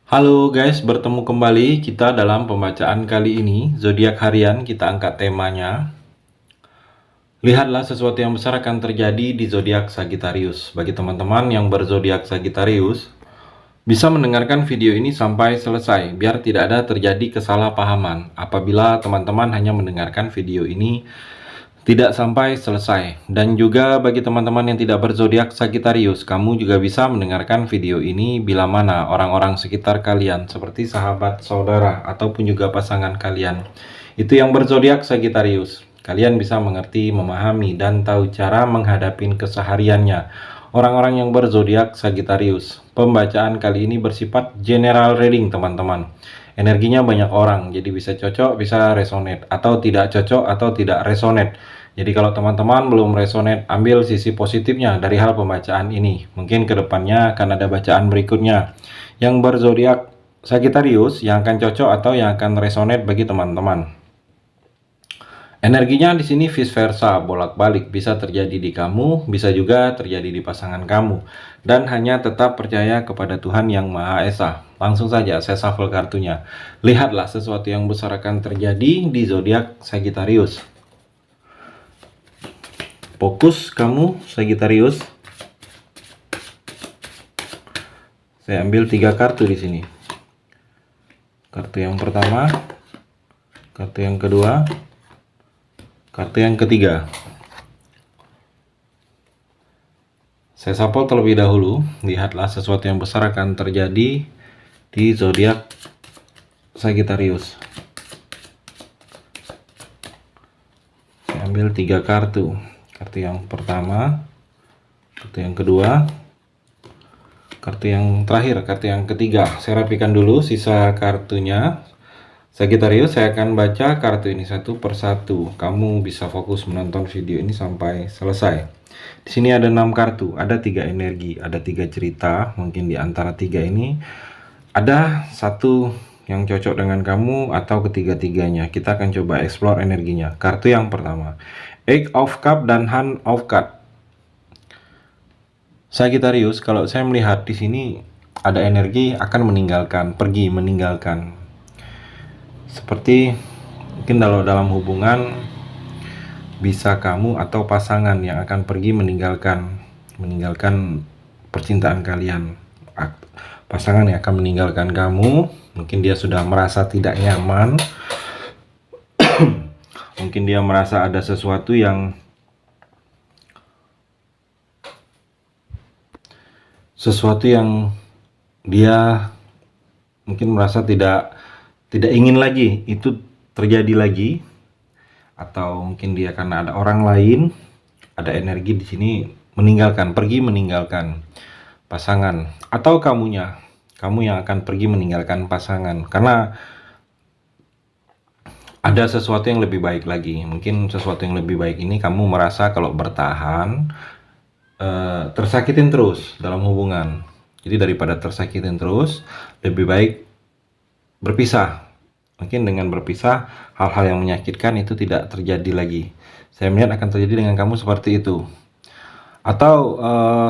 Halo guys, bertemu kembali kita dalam pembacaan kali ini. Zodiak harian kita angkat temanya. Lihatlah sesuatu yang besar akan terjadi di zodiak Sagittarius. Bagi teman-teman yang berzodiak Sagittarius, bisa mendengarkan video ini sampai selesai biar tidak ada terjadi kesalahpahaman apabila teman-teman hanya mendengarkan video ini tidak sampai selesai. Dan juga bagi teman-teman yang tidak berzodiak Sagittarius, kamu juga bisa mendengarkan video ini bila mana orang-orang sekitar kalian seperti sahabat, saudara, ataupun juga pasangan kalian itu yang berzodiak Sagittarius. Kalian bisa mengerti, memahami, dan tahu cara menghadapi kesehariannya orang-orang yang berzodiak Sagittarius. Pembacaan kali ini bersifat general reading teman-teman. Energinya banyak orang, jadi bisa cocok, bisa resonate, atau tidak cocok, atau tidak resonate. Jadi kalau teman-teman belum resonate, ambil sisi positifnya dari hal pembacaan ini. Mungkin kedepannya akan ada bacaan berikutnya yang berzodiak Sagittarius yang akan cocok atau yang akan resonate bagi teman-teman. Energinya di sini vice versa, bolak-balik, bisa terjadi di kamu, bisa juga terjadi di pasangan kamu. Dan hanya tetap percaya kepada Tuhan Yang Maha Esa. Langsung saja saya shuffle kartunya. Lihatlah sesuatu yang besar akan terjadi di zodiak Sagittarius. Fokus kamu Sagittarius. Saya ambil 3 kartu di sini. Kartu yang pertama, kartu yang kedua, kartu yang ketiga. Saya shuffle terlebih dahulu. Lihatlah sesuatu yang besar akan terjadi di zodiak Sagittarius. Saya ambil 3 kartu. Kartu yang pertama, kartu yang kedua, kartu yang terakhir, kartu yang ketiga. Saya rapikan dulu sisa kartunya. Sagittarius, saya akan baca kartu ini satu persatu. Kamu bisa fokus menonton video ini sampai selesai. Di sini ada 6 kartu, ada 3 energi, ada 3 cerita. Mungkin di antara 3 ini ada satu yang cocok dengan kamu atau ketiga-tiganya. Kita akan coba explore energinya. Kartu yang pertama, Eight of Cup dan Hand of Cup. Sagittarius, kalau saya melihat di sini ada energi akan meninggalkan, pergi meninggalkan. Seperti mungkin kalau dalam hubungan bisa kamu atau pasangan yang akan pergi meninggalkan percintaan kalian. Pasangan yang akan meninggalkan kamu, mungkin dia sudah merasa tidak nyaman. Mungkin dia merasa ada sesuatu yang dia mungkin merasa tidak ingin lagi itu terjadi lagi, atau mungkin dia karena ada orang lain, ada energi di sini meninggalkan, pergi meninggalkan pasangan, atau kamu yang akan pergi meninggalkan pasangan karena ada sesuatu yang lebih baik lagi. Mungkin sesuatu yang lebih baik ini kamu merasa kalau bertahan tersakitin terus dalam hubungan. Jadi daripada tersakitin terus, lebih baik berpisah. Mungkin dengan berpisah, hal-hal yang menyakitkan itu tidak terjadi lagi. Saya melihat akan terjadi dengan kamu seperti itu. Atau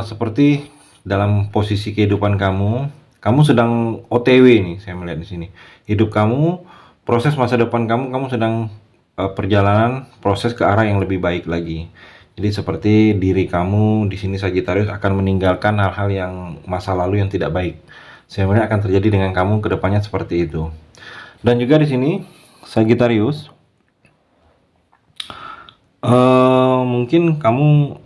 seperti dalam posisi kehidupan kamu sedang OTW nih, saya melihat di sini. Hidup kamu, proses masa depan kamu sedang perjalanan proses ke arah yang lebih baik lagi. Jadi seperti diri kamu di sini Sagittarius akan meninggalkan hal-hal yang masa lalu yang tidak baik. Saya melihat akan terjadi dengan kamu ke depannya seperti itu. Dan juga di sini Sagittarius, mungkin kamu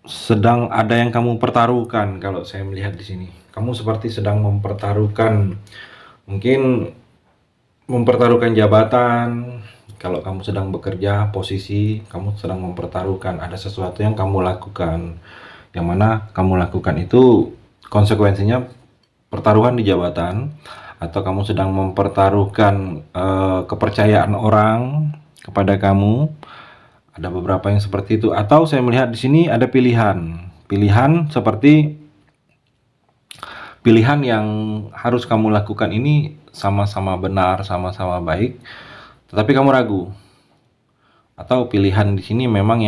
sedang ada yang kamu pertaruhkan. Kalau saya melihat di sini, kamu seperti sedang mempertaruhkan, mungkin mempertaruhkan jabatan. Kalau kamu sedang bekerja, posisi kamu sedang mempertaruhkan, ada sesuatu yang kamu lakukan, yang mana kamu lakukan itu konsekuensinya pertaruhan di jabatan, atau kamu sedang mempertaruhkan kepercayaan orang kepada kamu. Ada beberapa yang seperti itu. Atau saya melihat di sini ada pilihan seperti pilihan yang harus kamu lakukan ini sama-sama benar, sama-sama baik, tetapi kamu ragu. Atau pilihan di sini memang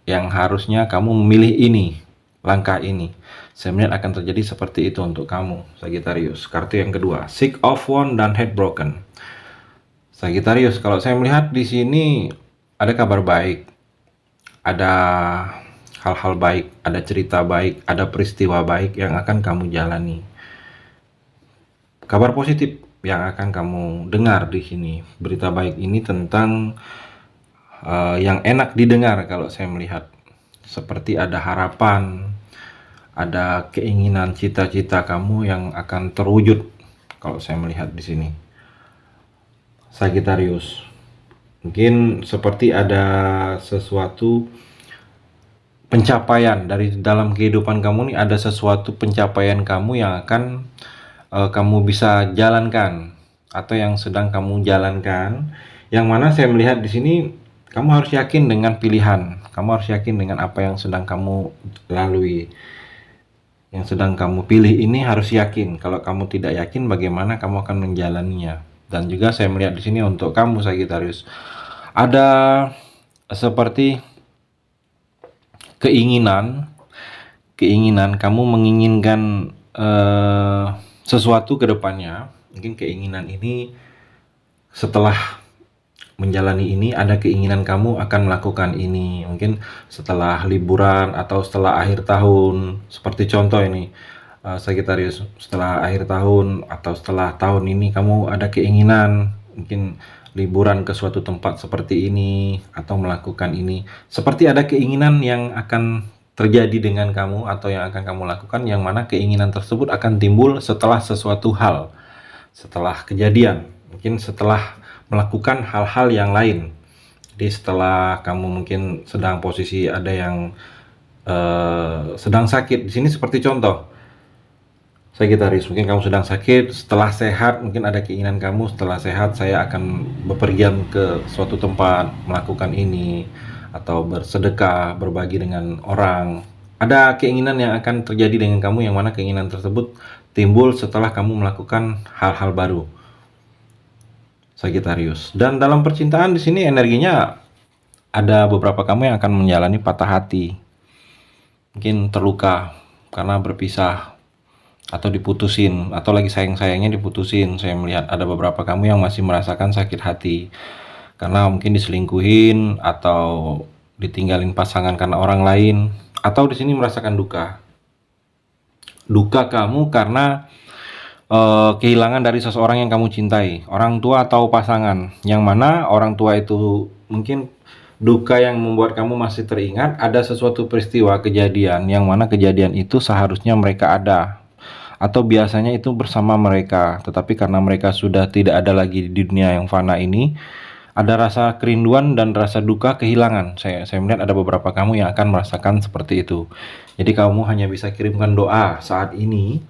yang harusnya kamu memilih ini, langkah ini. Saya melihat akan terjadi seperti itu untuk kamu, Sagittarius. Kartu yang kedua, Six of Wands dan Heartbroken. Sagittarius, kalau saya melihat di sini ada kabar baik, ada hal-hal baik, ada cerita baik, ada peristiwa baik yang akan kamu jalani. Kabar positif yang akan kamu dengar di sini. Berita baik ini tentang yang enak didengar kalau saya melihat. Seperti ada harapan, ada keinginan, cita-cita kamu yang akan terwujud kalau saya melihat di sini. Sagittarius, mungkin seperti ada sesuatu pencapaian dari dalam kehidupan kamu nih, ada sesuatu pencapaian kamu yang akan kamu bisa jalankan atau yang sedang kamu jalankan, yang mana saya melihat di sini kamu harus yakin dengan pilihan, kamu harus yakin dengan apa yang sedang kamu lalui, yang sedang kamu pilih ini harus yakin. Kalau kamu tidak yakin, bagaimana kamu akan menjalaninya? Dan juga saya melihat di sini untuk kamu Sagittarius, ada seperti keinginan kamu menginginkan sesuatu ke depannya. Mungkin keinginan ini setelah menjalani ini, ada keinginan kamu akan melakukan ini, mungkin setelah liburan atau setelah akhir tahun. Seperti contoh ini, Sagittarius, setelah akhir tahun atau setelah tahun ini kamu ada keinginan mungkin liburan ke suatu tempat seperti ini atau melakukan ini. Seperti ada keinginan yang akan terjadi dengan kamu atau yang akan kamu lakukan, yang mana keinginan tersebut akan timbul setelah sesuatu hal, setelah kejadian, mungkin setelah melakukan hal-hal yang lain. Jadi setelah kamu mungkin sedang posisi ada yang sedang sakit, di sini seperti contoh Sagittarius, mungkin kamu sedang sakit, setelah sehat mungkin ada keinginan kamu, setelah sehat saya akan bepergian ke suatu tempat, melakukan ini, atau bersedekah, berbagi dengan orang. Ada keinginan yang akan terjadi dengan kamu, yang mana keinginan tersebut timbul setelah kamu melakukan hal-hal baru, Sagittarius. Dan dalam percintaan di sini energinya ada beberapa kamu yang akan menjalani patah hati, mungkin terluka karena berpisah atau diputusin, atau lagi sayang-sayangnya diputusin. Saya melihat ada beberapa kamu yang masih merasakan sakit hati karena mungkin diselingkuhin atau ditinggalin pasangan karena orang lain, atau di sini merasakan duka kamu karena kehilangan dari seseorang yang kamu cintai, orang tua atau pasangan, yang mana orang tua itu mungkin duka yang membuat kamu masih teringat ada sesuatu peristiwa kejadian, yang mana kejadian itu seharusnya mereka ada atau biasanya itu bersama mereka, tetapi karena mereka sudah tidak ada lagi di dunia yang fana ini, ada rasa kerinduan dan rasa duka kehilangan. Saya melihat ada beberapa kamu yang akan merasakan seperti itu. Jadi kamu hanya bisa kirimkan doa saat ini,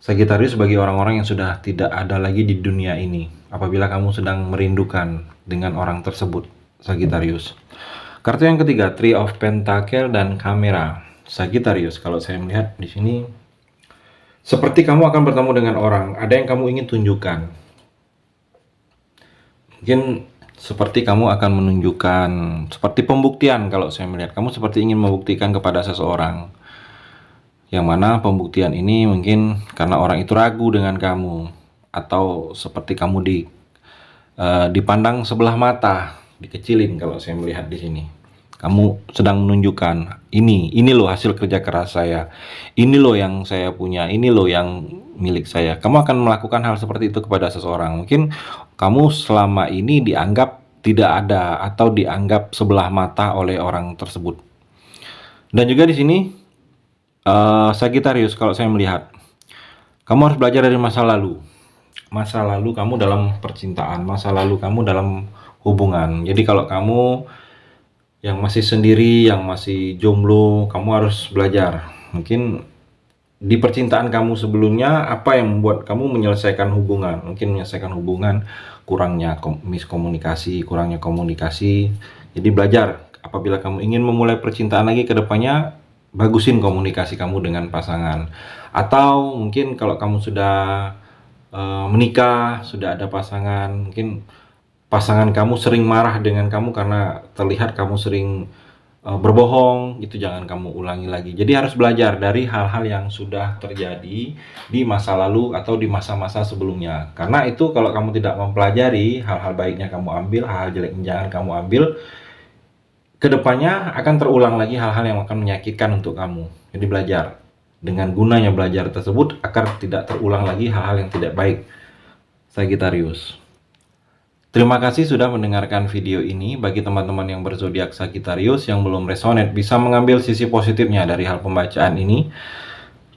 Sagittarius, bagi orang-orang yang sudah tidak ada lagi di dunia ini, apabila kamu sedang merindukan dengan orang tersebut, Sagittarius. Kartu yang ketiga, Three of Pentacle dan Kamera. Sagittarius, kalau saya melihat di sini seperti kamu akan bertemu dengan orang, ada yang kamu ingin tunjukkan. Mungkin seperti kamu akan menunjukkan, seperti pembuktian. Kalau saya melihat kamu seperti ingin membuktikan kepada seseorang, yang mana pembuktian ini mungkin karena orang itu ragu dengan kamu, atau seperti kamu dipandang sebelah mata, dikecilin. Kalau saya melihat di sini kamu sedang menunjukkan ini loh hasil kerja keras saya, ini loh yang saya punya, ini loh yang milik saya. Kamu akan melakukan hal seperti itu kepada seseorang. Mungkin kamu selama ini dianggap tidak ada atau dianggap sebelah mata oleh orang tersebut. Dan juga di sini Sagittarius, kalau saya melihat kamu harus belajar dari masa lalu kamu dalam percintaan, masa lalu kamu dalam hubungan. Jadi kalau kamu yang masih sendiri, yang masih jomblo, kamu harus belajar. Mungkin di percintaan kamu sebelumnya, apa yang membuat kamu menyelesaikan hubungan, mungkin menyelesaikan hubungan, kurangnya miskomunikasi, kurangnya komunikasi. Jadi belajar, apabila kamu ingin memulai percintaan lagi ke depannya, bagusin komunikasi kamu dengan pasangan. Atau mungkin kalau kamu sudah menikah, sudah ada pasangan, mungkin pasangan kamu sering marah dengan kamu karena terlihat kamu sering berbohong, itu jangan kamu ulangi lagi. Jadi harus belajar dari hal-hal yang sudah terjadi di masa lalu atau di masa-masa sebelumnya. Karena itu kalau kamu tidak mempelajari, hal-hal baiknya kamu ambil, hal-hal jeleknya jangan kamu ambil, kedepannya akan terulang lagi hal-hal yang akan menyakitkan untuk kamu. Jadi belajar. Dengan gunanya belajar tersebut agar tidak terulang lagi hal-hal yang tidak baik. Sagittarius. Terima kasih sudah mendengarkan video ini. Bagi teman-teman yang berzodiak Sagittarius yang belum resonate, bisa mengambil sisi positifnya dari hal pembacaan ini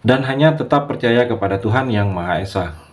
dan hanya tetap percaya kepada Tuhan Yang Maha Esa.